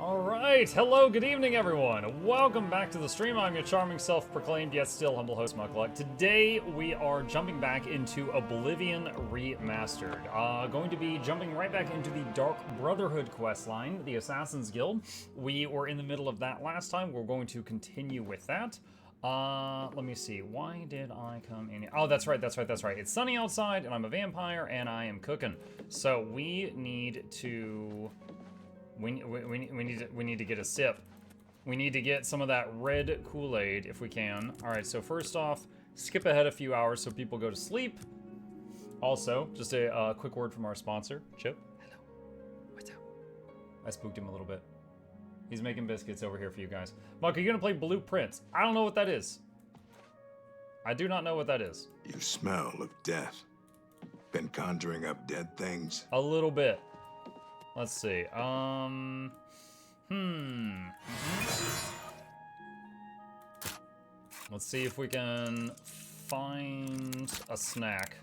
Alright, hello, good evening everyone. Welcome back to the stream. I'm your charming self-proclaimed yet still humble host, Mukluk. Today we are jumping back into Oblivion Remastered. Going to be jumping right back into the Dark Brotherhood questline, the Assassin's Guild. We were in the middle of that last time. We're going to continue with that. Let me see. Why did I come in here? Oh, that's right. It's sunny outside and I'm a vampire and I am cooking. So we need to... We need to get a sip. We need to get some of that red Kool-Aid if we can. All right, so first off, skip ahead a few hours so people go to sleep. Also, just a quick word from our sponsor, Chip. Hello. What's up? I spooked him a little bit. He's making biscuits over here for you guys. Mark, are you gonna play Blueprints? I don't know what that is. I do not know what that is. You smell of death. Been conjuring up dead things? A little bit. Let's see. Let's see if we can find a snack.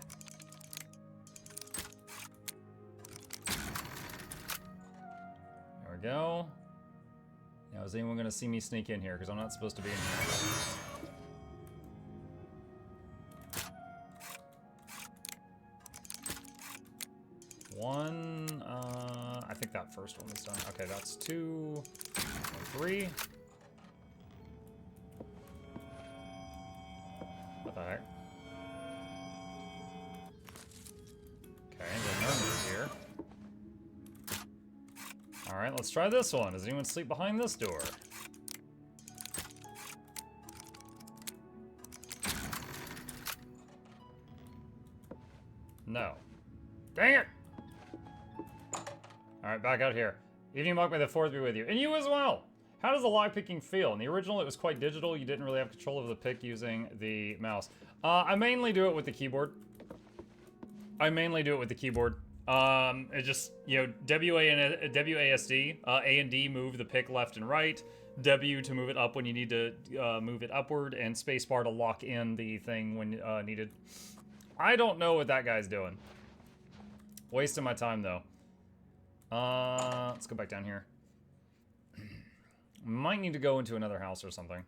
There we go. Now, is anyone gonna see me sneak in here? Because I'm not supposed to be in here. One, I think that first one is done. Okay, that's 2, 3. What the heck? Okay, the murmur's here. Alright, let's try this one. Does anyone sleep behind this door? No. Dang it! Alright, back out here. Evening Monk, may the fourth be with you. And you as well! How does the lockpicking feel? In the original, it was quite digital. You didn't really have control of the pick using the mouse. I mainly do it with the keyboard. It just, you know, WASD, A and D move the pick left and right. W to move it up when you need to move it upward. And spacebar to lock in the thing when needed. I don't know what that guy's doing. Wasting my time, though. Let's go back down here. Might need to go into another house or something.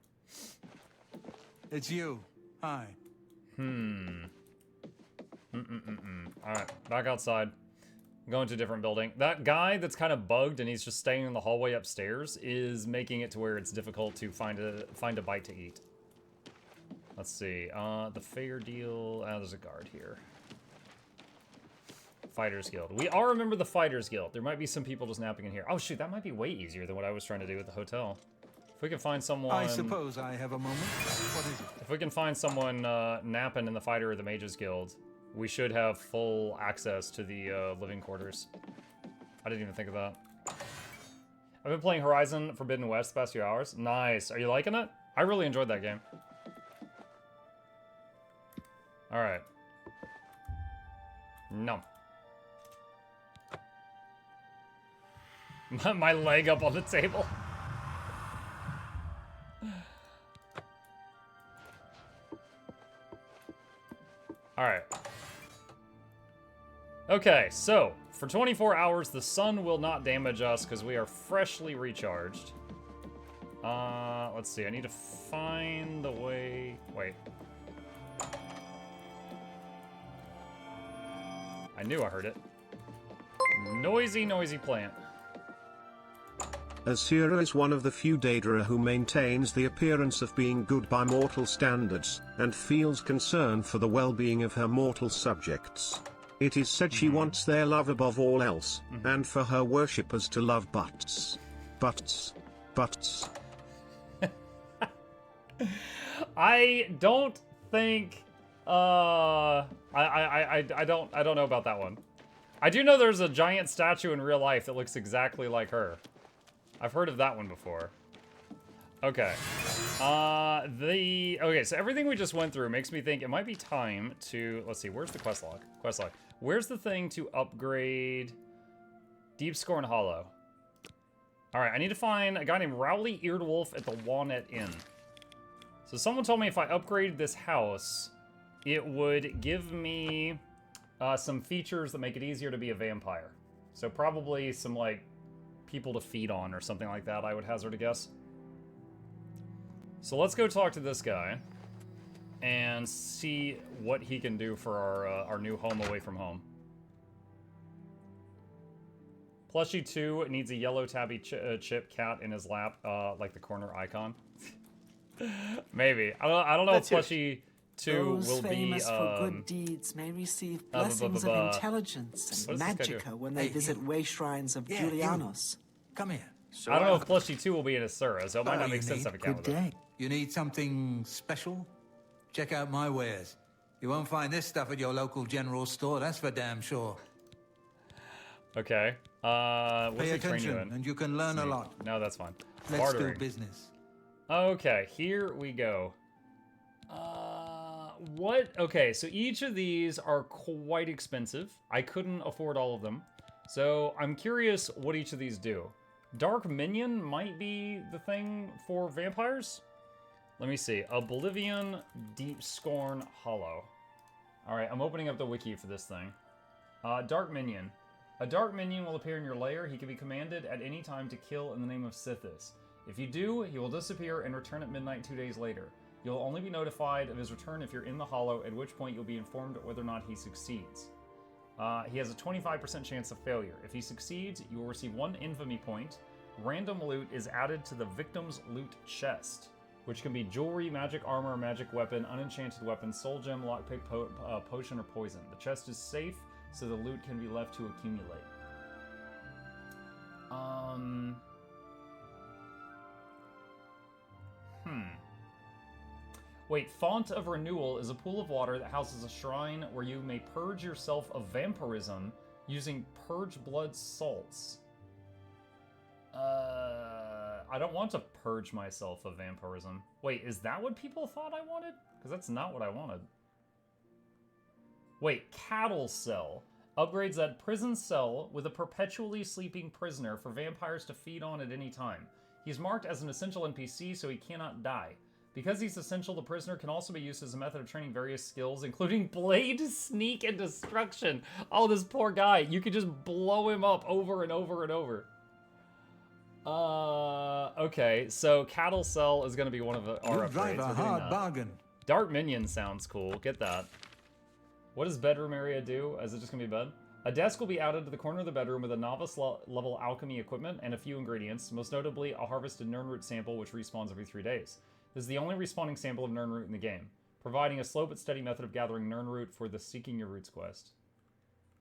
It's you. Hi. Alright, back outside. Going to a different building. That guy that's kind of bugged and he's just staying in the hallway upstairs is making it to where it's difficult to find a bite to eat. Let's see. The fair deal. There's a guard here. Fighters Guild. We all remember the Fighters Guild. There might be some people just napping in here. Oh shoot, that might be way easier than what I was trying to do at the hotel. If we can find someone... I suppose I have a moment. What is it? If we can find someone napping in the Fighter or the Mages Guild, we should have full access to the living quarters. I didn't even think of that. I've been playing Horizon Forbidden West the past few hours. Nice. Are you liking it? I really enjoyed that game. Alright. No. My leg up on the table. Alright. Okay, so, for 24 hours, the sun will not damage us because we are freshly recharged. Let's see, I need to find the way... Wait. I knew I heard it. Noisy, noisy plant. Asura is one of the few Daedra who maintains the appearance of being good by mortal standards, and feels concern for the well-being of her mortal subjects. It is said she wants their love above all else, and for her worshippers to love butts. Butts. Butts. I don't think... I don't know about that one. I do know there's a giant statue in real life that looks exactly like her. I've heard of that one before. Okay. Okay, so everything we just went through makes me think it might be time to... Let's see, where's the quest log? Quest log. Where's the thing to upgrade Deep Scorn Hollow? Alright, I need to find a guy named Rowley Eared Wolf at the Walnut Inn. So someone told me if I upgraded this house, it would give me some features that make it easier to be a vampire. So probably some, like, people to feed on or something like that, I would hazard a guess. So let's go talk to this guy and see what he can do for our new home away from home. Plushie 2 needs a yellow tabby chip cat in his lap, like the corner icon. Maybe. I don't know if Plushie 2 will be... famous for good deeds may receive blessings of intelligence and magicka when they visit way shrines of Julianos. Come here. I don't know if Plushie 2 will be in Asura, so it might not make sense to have a cat with it. You need something special? Check out my wares. You won't find this stuff at your local general store, that's for damn sure. Okay. What's Pay he train you attention, in? and you can learn a lot. No, that's fine. Let's Bartering. do business. Okay, here we go. What? Okay, so each of these are quite expensive. I couldn't afford all of them. So I'm curious what each of these do. Dark Minion might be the thing for vampires? Let me see. Oblivion, Deep Scorn, Hollow. Alright, I'm opening up the wiki for this thing. Dark Minion. A Dark Minion will appear in your lair. He can be commanded at any time to kill in the name of Sithis. If you do, he will disappear and return at midnight 2 days later. You'll only be notified of his return if you're in the Hollow, at which point you'll be informed whether or not he succeeds. He has a 25% chance of failure. If he succeeds, you will receive 1 infamy point. Random loot is added to the victim's loot chest, which can be jewelry, magic armor, magic weapon, unenchanted weapon, soul gem, lockpick, potion, or poison. The chest is safe, so the loot can be left to accumulate. Wait, Font of Renewal is a pool of water that houses a shrine where you may purge yourself of vampirism using purge blood salts. I don't want to purge myself of vampirism. Wait, is that what people thought I wanted? Because that's not what I wanted. Wait, Cattle Cell. Upgrades that prison cell with a perpetually sleeping prisoner for vampires to feed on at any time. He's marked as an essential NPC, so he cannot die. Because he's essential, the prisoner can also be used as a method of training various skills, including Blade, Sneak, and Destruction. Oh, this poor guy. You could just blow him up over and over and over. Okay, so Cattle Cell is going to be one of our upgrades. Drive a hard bargain. Dark Minion sounds cool. Get that. What does bedroom area do? Is it just going to be bed? A desk will be added to the corner of the bedroom with a novice level alchemy equipment and a few ingredients, most notably a harvested nirnroot sample which respawns every 3 days. This is the only respawning sample of nirnroot in the game, providing a slow but steady method of gathering nirnroot for the Seeking Your Roots quest.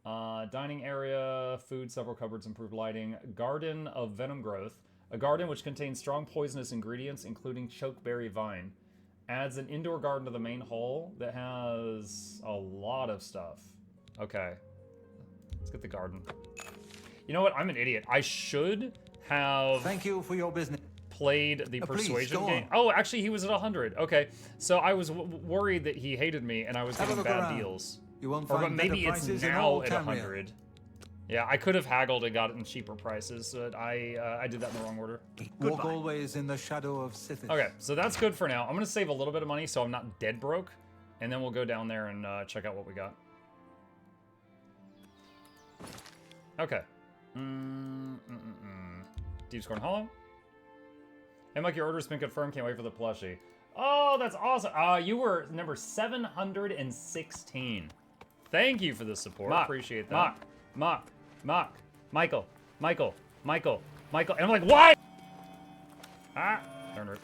Dining area, food, several cupboards, improved lighting. Garden of Venom Growth. A garden which contains strong poisonous ingredients, including chokeberry vine. Adds an indoor garden to the main hall that has a lot of stuff. Okay. Let's get the garden. You know what? I'm an idiot. I should have... Thank you for your business. Played the persuasion game. Oh, actually, he was at 100. Okay. So I was worried that he hated me and I was getting bad deals. You won't Or find maybe better it's prices in now all at Tamriel. 100. Yeah, I could have haggled and gotten cheaper prices, but I did that in the wrong order. Walk always in the shadow of Sithis. Okay, so that's good for now. I'm going to save a little bit of money so I'm not dead broke, and then we'll go down there and check out what we got. Okay. Deep Scorn Hollow. Hey, Mike, your order's been confirmed. Can't wait for the plushie. Oh, that's awesome. You were number 716. Thank you for the support. Appreciate that. Michael. And I'm like, why? Darn it.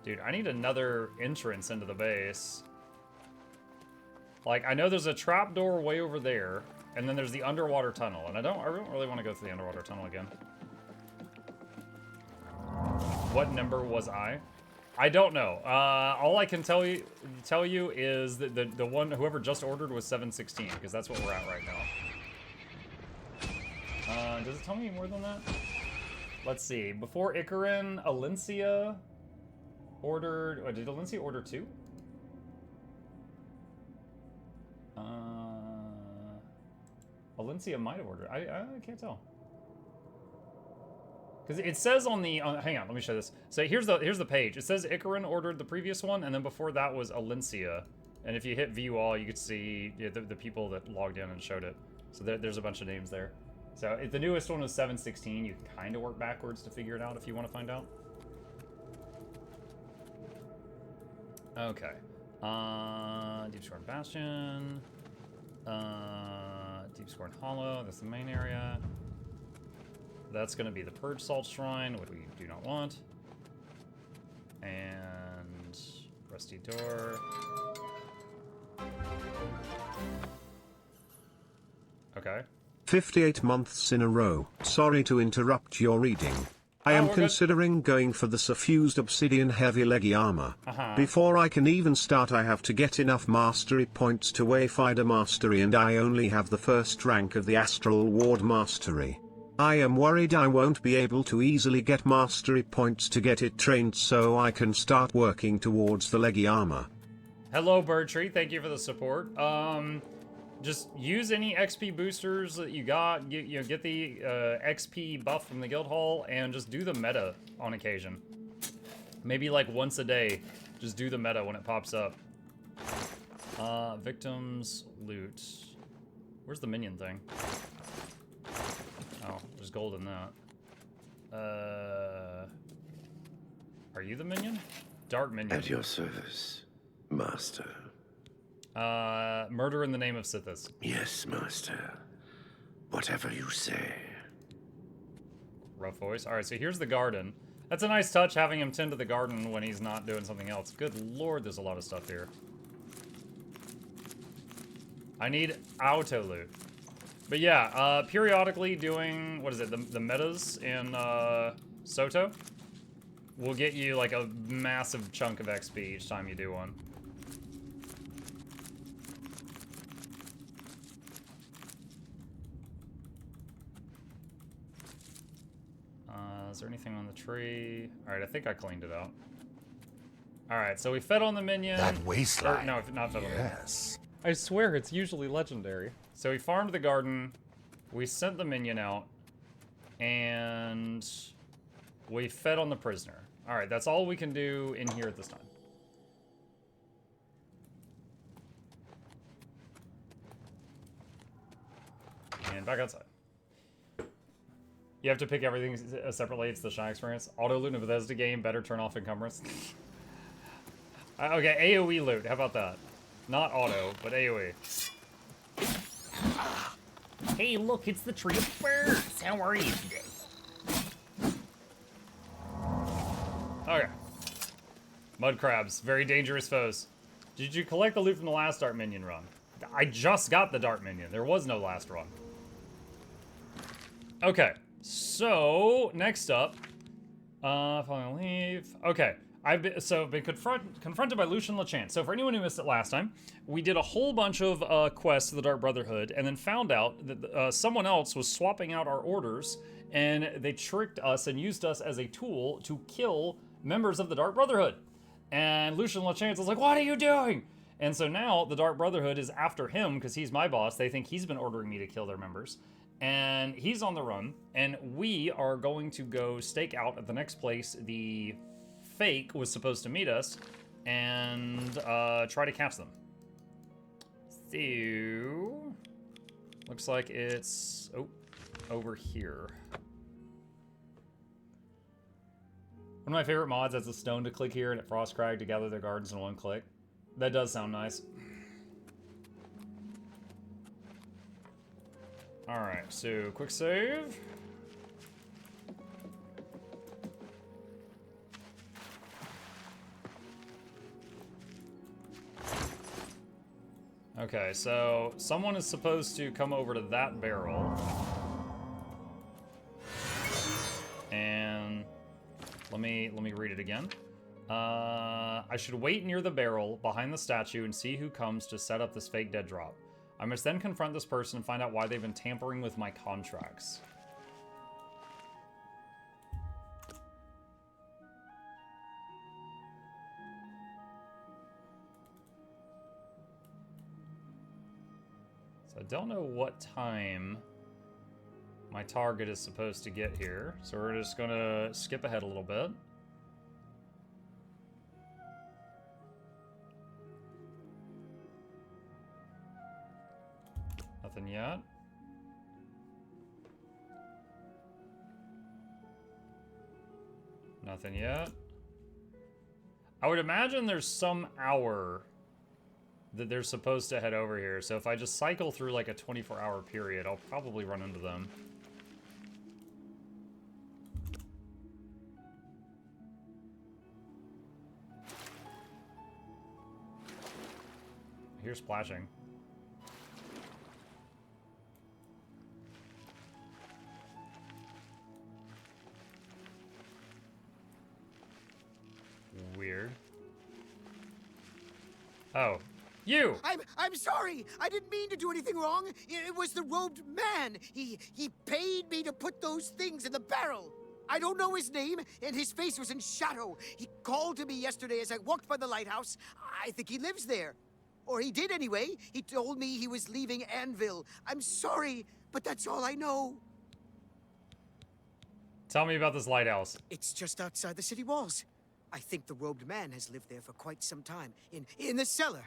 Dude, I need another entrance into the base. Like, I know there's a trapdoor way over there, and then there's the underwater tunnel, and I don't really want to go through the underwater tunnel again. What number was I? I don't know. All I can tell you is that the one whoever just ordered was 716, because that's what we're at right now. Does it tell me more than that? Let's see. Before Icarin, Alencia ordered. Oh, did Alencia order 2? Alencia might have ordered. I can't tell. Because it says on the... hang on, let me show this. So here's the page. It says Icarin ordered the previous one, and then before that was Alencia. And if you hit view all, you could see the people that logged in and showed it. So there's a bunch of names there. So if the newest one was 716, you can kind of work backwards to figure it out if you want to find out. Okay. Deep Scorn Bastion. Deep Scorn Hollow. That's the main area. That's going to be the Purge Salt Shrine, which we do not want. And Rusty Door. Okay. 58 months in a row. Sorry to interrupt your reading. I am considering going for the suffused obsidian heavy leggy armor. Before I can even start, I have to get enough mastery points to Wayfinder Mastery, and I only have the first rank of the Astral Ward Mastery. I am worried I won't be able to easily get mastery points to get it trained so I can start working towards the leggy armor. Hello, Birdtree. Thank you for the support. Just use any XP boosters that you got. Get the XP buff from the guild hall and just do the meta on occasion. Maybe like once a day. Just do the meta when it pops up. Victims, loot. Where's the minion thing? Oh, there's gold in that. Are you the minion? Dark minion. At your service, master. Murder in the name of Sithis. Yes, master. Whatever you say. Rough voice. Alright, so here's the garden. That's a nice touch, having him tend to the garden when he's not doing something else. Good lord, there's a lot of stuff here. I need auto loot. But yeah, periodically doing, what is it, the metas in Soto will get you like a massive chunk of XP each time you do one. Is there anything on the tree? Alright, I think I cleaned it out. Alright, so we fed on the minion. That wasteland. No, not fed on the minion. Yes. I swear, it's usually legendary. So we farmed the garden, we sent the minion out, and we fed on the prisoner. Alright, that's all we can do in here at this time. And back outside. You have to pick everything separately. It's the shy experience. Auto loot in a Bethesda game. Better turn off encumbrance. Okay, AoE loot. How about that? Not auto, but AoE. Hey, look, it's the tree of birds. How are you today? Okay. Mud crabs. Very dangerous foes. Did you collect the loot from the last Dart Minion run? I just got the Dart Minion. There was no last run. Okay. So, next up, following leave. Okay, I've been confronted by Lucian Lachance. So for anyone who missed it last time, we did a whole bunch of quests to the Dark Brotherhood, and then found out that someone else was swapping out our orders, and they tricked us and used us as a tool to kill members of the Dark Brotherhood. And Lucian Lachance was like, "What are you doing?" And so now the Dark Brotherhood is after him because he's my boss. They think he's been ordering me to kill their members. And he's on the run, and we are going to go stake out at the next place the fake was supposed to meet us, and try to catch them. So, looks like it's over here. One of my favorite mods has a stone to click here and it frost crag to gather their gardens in one click. That does sound nice. Alright, so quick save. Okay, so someone is supposed to come over to that barrel. And let me read it again. I should wait near the barrel behind the statue and see who comes to set up this fake dead drop. I must then confront this person and find out why they've been tampering with my contracts. So I don't know what time my target is supposed to get here, so we're just gonna skip ahead a little bit. Nothing yet. Nothing yet. I would imagine there's some hour that they're supposed to head over here. So if I just cycle through like a 24-hour period, I'll probably run into them. I hear splashing. Weird. Oh. You! I'm sorry! I didn't mean to do anything wrong! It was the robed man! He paid me to put those things in the barrel! I don't know his name, and his face was in shadow. He called to me yesterday as I walked by the lighthouse. I think he lives there. Or he did anyway. He told me he was leaving Anvil. I'm sorry, but that's all I know. Tell me about this lighthouse. It's just outside the city walls. I think the robed man has lived there for quite some time, in the cellar.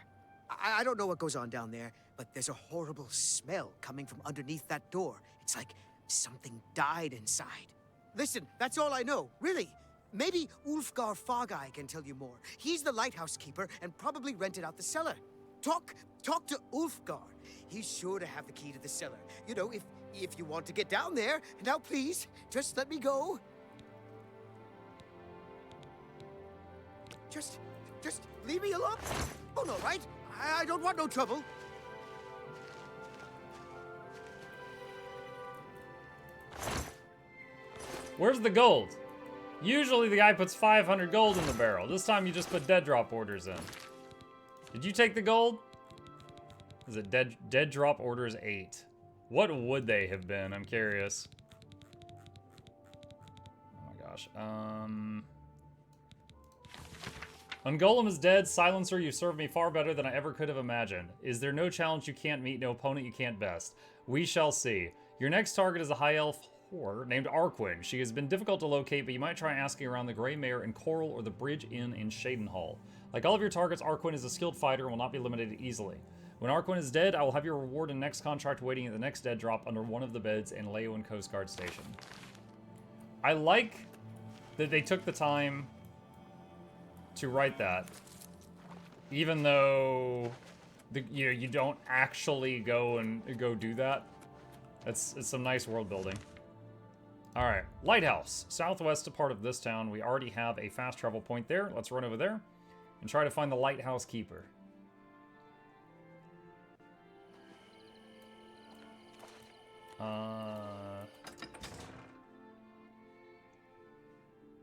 I don't know what goes on down there, but there's a horrible smell coming from underneath that door. It's like something died inside. Listen, that's all I know, really. Maybe Ulfgar Fogeye can tell you more. He's the lighthouse keeper and probably rented out the cellar. Talk to Ulfgar. He's sure to have the key to the cellar. You know, if you want to get down there. Now, please, just let me go. Just leave me alone. Oh, no, right? I don't want no trouble. Where's the gold? Usually the guy puts 500 gold in the barrel. This time you just put dead drop orders in. Did you take the gold? Is it dead drop orders 8? What would they have been? I'm curious. Oh my gosh. Ungolem is dead. Silencer, you served me far better than I ever could have imagined. Is there no challenge you can't meet, no opponent you can't best? We shall see. Your next target is a high elf whore named Arquin. She has been difficult to locate, but you might try asking around the Grey Mare in Coral or the Bridge Inn in Shadenhall. Like all of your targets, Arquin is a skilled fighter and will not be eliminated easily. When Arquin is dead, I will have your reward and next contract waiting at the next dead drop under one of the beds in Leeuwin Coast Guard Station. I like that they took the time to write that, even though you don't actually go do that. It's some nice world building. All right, lighthouse, southwest part of this town. We already have a fast travel point there. Let's run over there and try to find the lighthouse keeper.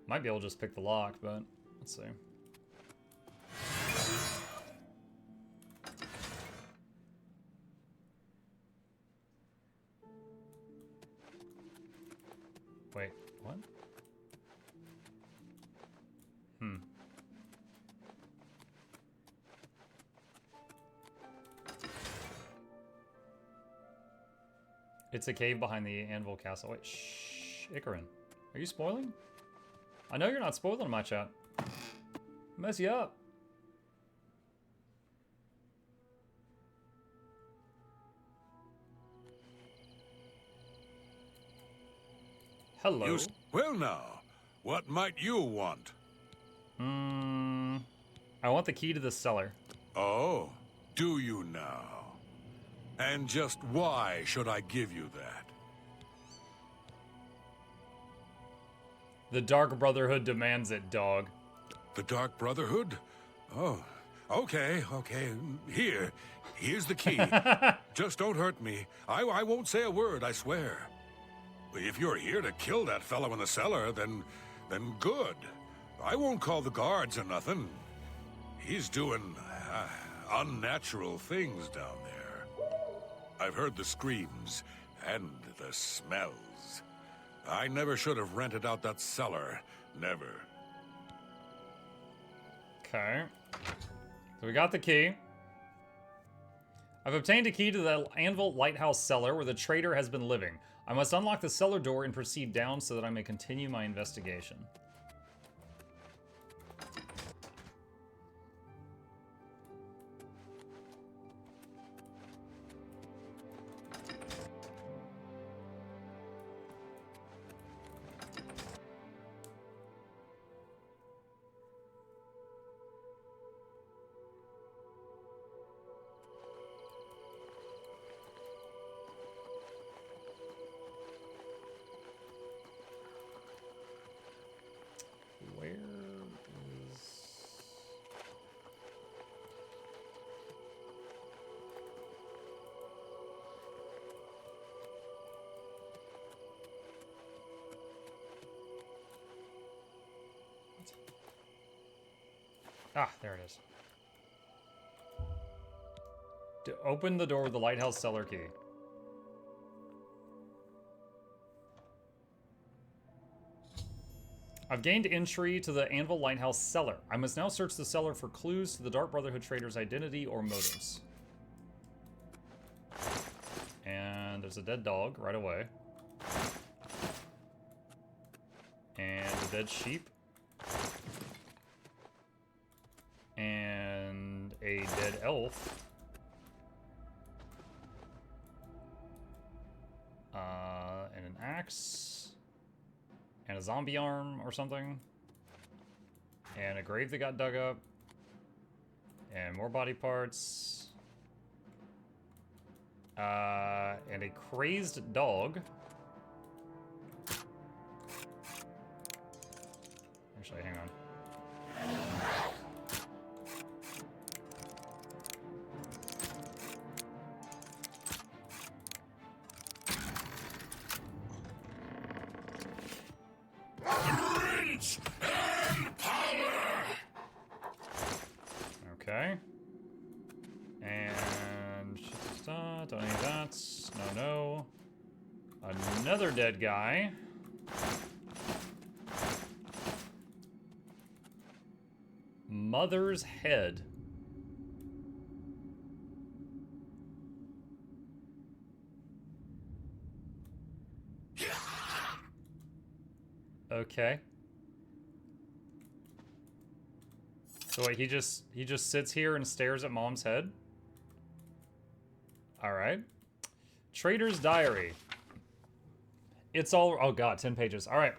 Might be able to just pick the lock, but let's see. Wait, what? It's a cave behind the Anvil Castle. Wait, shh, Icarin. Are you spoiling? I know you're not spoiling my chat. Mess you up. Hello. Well now, what might you want? I want the key to the cellar. Oh, do you now? And just why should I give you that? The Dark Brotherhood demands it, dog. The Dark Brotherhood? Oh, okay. Here's the key. Just don't hurt me. I won't say a word, I swear. If you're here to kill that fellow in the cellar, then good. I won't call the guards or nothing. He's doing unnatural things down there. I've heard the screams and the smells. I never should have rented out that cellar. Never. Okay. So we got the key. I've obtained a key to the Anvil Lighthouse cellar where the traitor has been living. I must unlock the cellar door and proceed down so that I may continue my investigation. Ah, there it is. To open the door with the lighthouse cellar key. I've gained entry to the Anvil Lighthouse cellar. I must now search the cellar for clues to the Dark Brotherhood trader's identity or motives. And there's a dead dog right away. And a dead sheep. And a dead elf. And an axe. And a zombie arm or something. And a grave that got dug up. And more body parts. And a crazed dog. Actually, hang on. Okay. And don't need that. No. Another dead guy. Mother's head. Okay. So wait, he just sits here and stares at Mom's head? Alright. Trader's Diary. It's all... Oh god, 10 pages. Alright.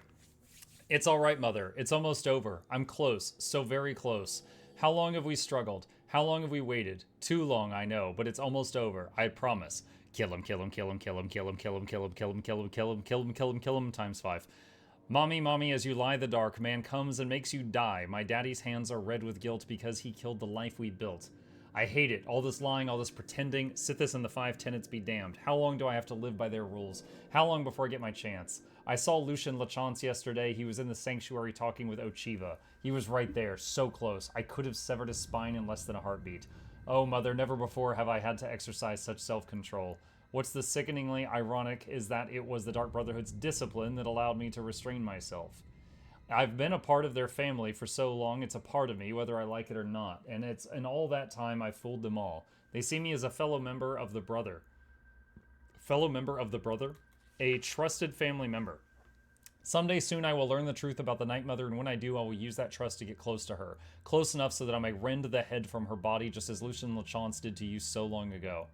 It's alright, Mother. It's almost over. I'm close. So very close. How long have we struggled? How long have we waited? Too long, I know, but it's almost over. I promise. Kill him, kill him, kill him, kill him, kill him, kill him, kill him, kill him, kill him, kill him, kill him, kill him, kill him, times 5. Mommy, as you lie in the dark, man comes and makes you die. My daddy's hands are red with guilt because he killed the life we built. I hate it. All this lying, all this pretending. Sithis and the 5 tenets be damned. How long do I have to live by their rules? How long before I get my chance? I saw Lucian Lachance yesterday. He was in the sanctuary talking with Ochiva. He was right there, so close. I could have severed his spine in less than a heartbeat. Oh, Mother, never before have I had to exercise such self-control. What's the sickeningly ironic is that it was the Dark Brotherhood's discipline that allowed me to restrain myself. I've been a part of their family for so long, it's a part of me, whether I like it or not. And it's in all that time I fooled them all. They see me as a fellow member of the brother. A trusted family member. Someday soon I will learn the truth about the Night Mother, and when I do, I will use that trust to get close to her. Close enough so that I may rend the head from her body just as Lucian Lachance did to you so long ago.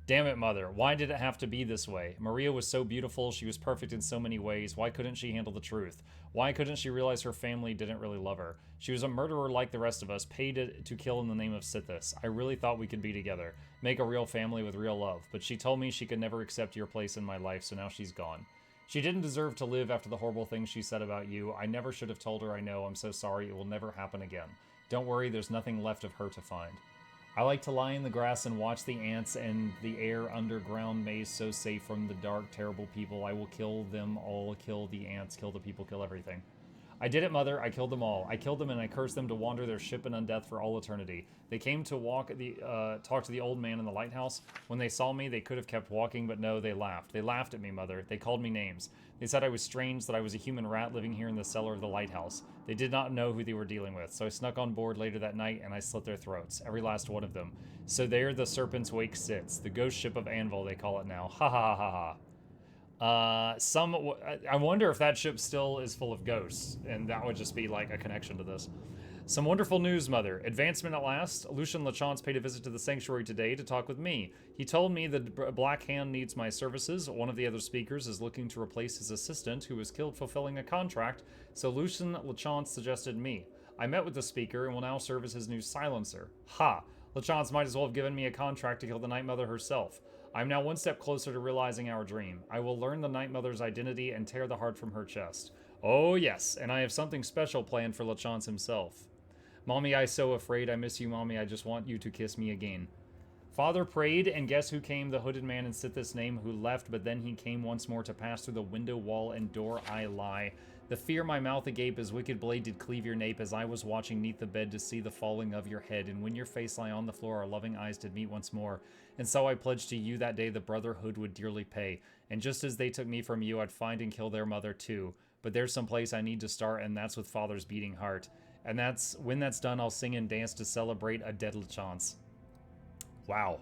Damn it, Mother. Why did it have to be this way? Maria was so beautiful. She was perfect in so many ways. Why couldn't she handle the truth? Why couldn't she realize her family didn't really love her? She was a murderer like the rest of us, paid to kill in the name of Sithis. I really thought we could be together, make a real family with real love, but she told me she could never accept your place in my life, so now she's gone. She didn't deserve to live after the horrible things she said about you. I never should have told her I know. I'm so sorry. It will never happen again. Don't worry, there's nothing left of her to find. I like to lie in the grass and watch the ants and the air underground maze so safe from the dark, terrible people. I will kill them all, kill the ants, kill the people, kill everything. I did it, Mother. I killed them all. I killed them and I cursed them to wander their ship in undeath for all eternity. They came to talk to the old man in the lighthouse. When they saw me, they could have kept walking, but no, they laughed. They laughed at me, Mother. They called me names. They said I was strange, that I was a human rat living here in the cellar of the lighthouse. They did not know who they were dealing with, so I snuck on board later that night and I slit their throats, every last one of them. So there the Serpent's Wake sits, the ghost ship of Anvil, they call it now. Ha ha ha ha. I wonder if that ship still is full of ghosts, and that would just be like a connection to this. Some wonderful news, Mother. Advancement at last. Lucian Lachance paid a visit to the sanctuary today to talk with me. He told me the Black Hand needs my services. One of the other speakers is looking to replace his assistant, who was killed fulfilling a contract, so Lucian Lachance suggested me. I met with the speaker and will now serve as his new silencer. Ha! Lachance might as well have given me a contract to kill the Night Mother herself. I'm now one step closer to realizing our dream. I will learn the Night Mother's identity and tear the heart from her chest. Oh yes, and I have something special planned for Lachance himself. Mommy, I so afraid. I miss you, Mommy. I just want you to kiss me again. Father prayed, and guess who came? The hooded man in Sithis' name who left, but then he came once more to pass through the window, wall, and door. I lie. The fear my mouth agape as wicked blade did cleave your nape, as I was watching neath the bed to see the falling of your head. And when your face lay on the floor, our loving eyes did meet once more. And so I pledged to you that day the brotherhood would dearly pay. And just as they took me from you, I'd find and kill their mother too. But there's some place I need to start, and that's with father's beating heart. And when that's done, I'll sing and dance to celebrate a dead chance. Wow.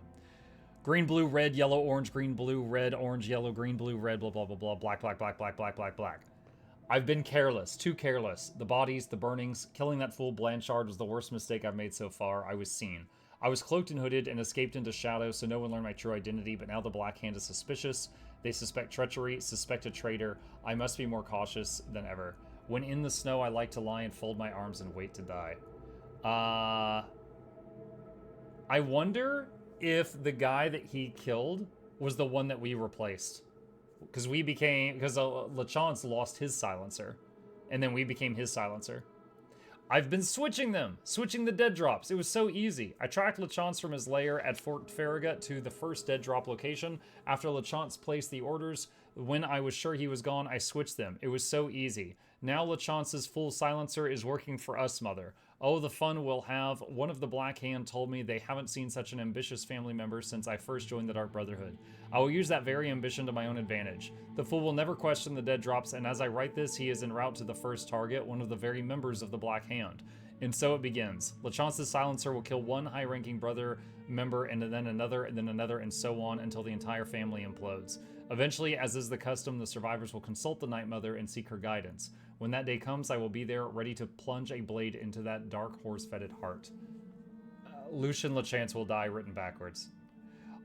Green, blue, red, yellow, orange, green, blue, red, orange, yellow, green, blue, red, blah, blah, blah, blah, black, black, black, black, black, black, black. I've been careless, too careless. The bodies, the burnings, killing that fool Blanchard was the worst mistake I've made so far. I was seen. I was cloaked and hooded and escaped into shadow, so no one learned my true identity, but now the Black Hand is suspicious. They suspect treachery, suspect a traitor. I must be more cautious than ever. When in the snow, I like to lie and fold my arms and wait to die. I wonder if the guy that he killed was the one that we replaced. Because LeChance lost his silencer, and then we became his silencer. I've been switching the dead drops. It was so easy. I tracked LeChance from his lair at Fort Farragut to the first dead drop location. After LeChance placed the orders, when I was sure he was gone, I switched them. It was so easy. Now LeChance's full silencer is working for us, Mother. Oh, the fun we'll have. One of the Black Hand told me they haven't seen such an ambitious family member since I first joined the Dark Brotherhood. I will use that very ambition to my own advantage. The fool will never question the dead drops, and as I write this, he is en route to the first target, one of the very members of the Black Hand. And so it begins. LeChance's silencer will kill one high-ranking brother member, and then another, and so on until the entire family implodes. Eventually, as is the custom, the survivors will consult the Night Mother and seek her guidance. When that day comes, I will be there, ready to plunge a blade into that dark, horse-fetid heart. Lucian LeChance will die, written backwards.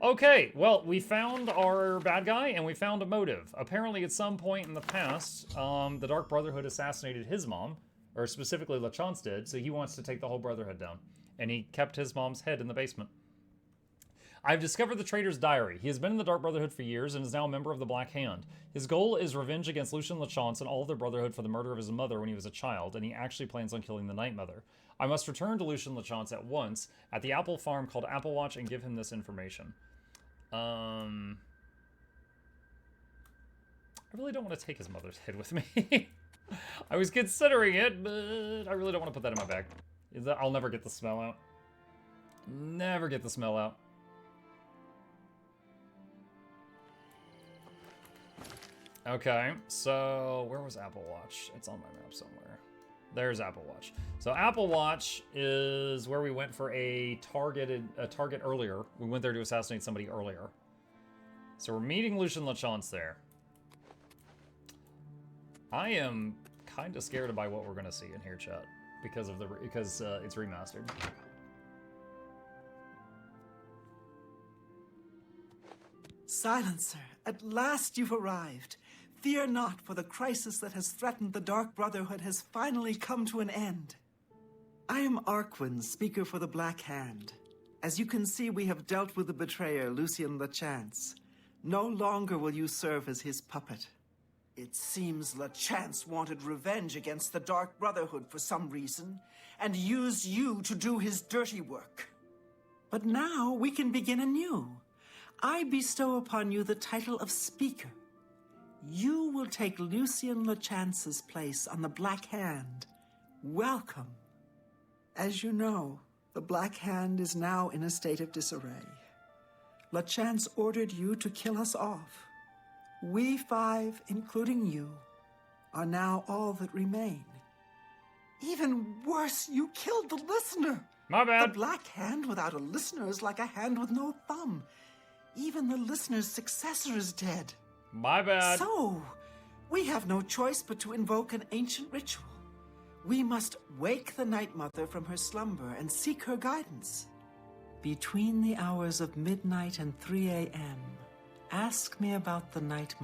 Okay, well, we found our bad guy, and we found a motive. Apparently, at some point in the past, the Dark Brotherhood assassinated his mom, or specifically LeChance did, so he wants to take the whole Brotherhood down. And he kept his mom's head in the basement. I've discovered the traitor's diary. He has been in the Dark Brotherhood for years and is now a member of the Black Hand. His goal is revenge against Lucian LeChance and all of the Brotherhood for the murder of his mother when he was a child, and he actually plans on killing the Night Mother. I must return to Lucian LeChance at once at the apple farm called Applewatch and give him this information. I really don't want to take his mother's head with me. I was considering it, but I really don't want to put that in my bag. I'll never get the smell out. Never get the smell out. Okay, so where was Applewatch? It's on my map somewhere. There's Applewatch. So Applewatch is where we went for a target earlier. We went there to assassinate somebody earlier. So we're meeting Lucian LeChance there. I am kind of scared about what we're gonna see in here, chat, because it's remastered. Silencer, at last you've arrived. Fear not, for the crisis that has threatened the Dark Brotherhood has finally come to an end. I am Arquin, speaker for the Black Hand. As you can see, we have dealt with the betrayer, Lucian LeChance. No longer will you serve as his puppet. It seems LeChance wanted revenge against the Dark Brotherhood for some reason, and used you to do his dirty work. But now we can begin anew. I bestow upon you the title of Speaker. You will take Lucian LeChance's place on the Black Hand. Welcome. As you know, the Black Hand is now in a state of disarray. LeChance ordered you to kill us off. We five, including you, are now all that remain. Even worse, you killed the listener. My bad. The Black Hand without a listener is like a hand with no thumb. Even the listener's successor is dead. My bad. So, we have no choice but to invoke an ancient ritual. We must wake the Night Mother from her slumber and seek her guidance. Between the hours of midnight and 3 a.m., ask me about the Night Mother.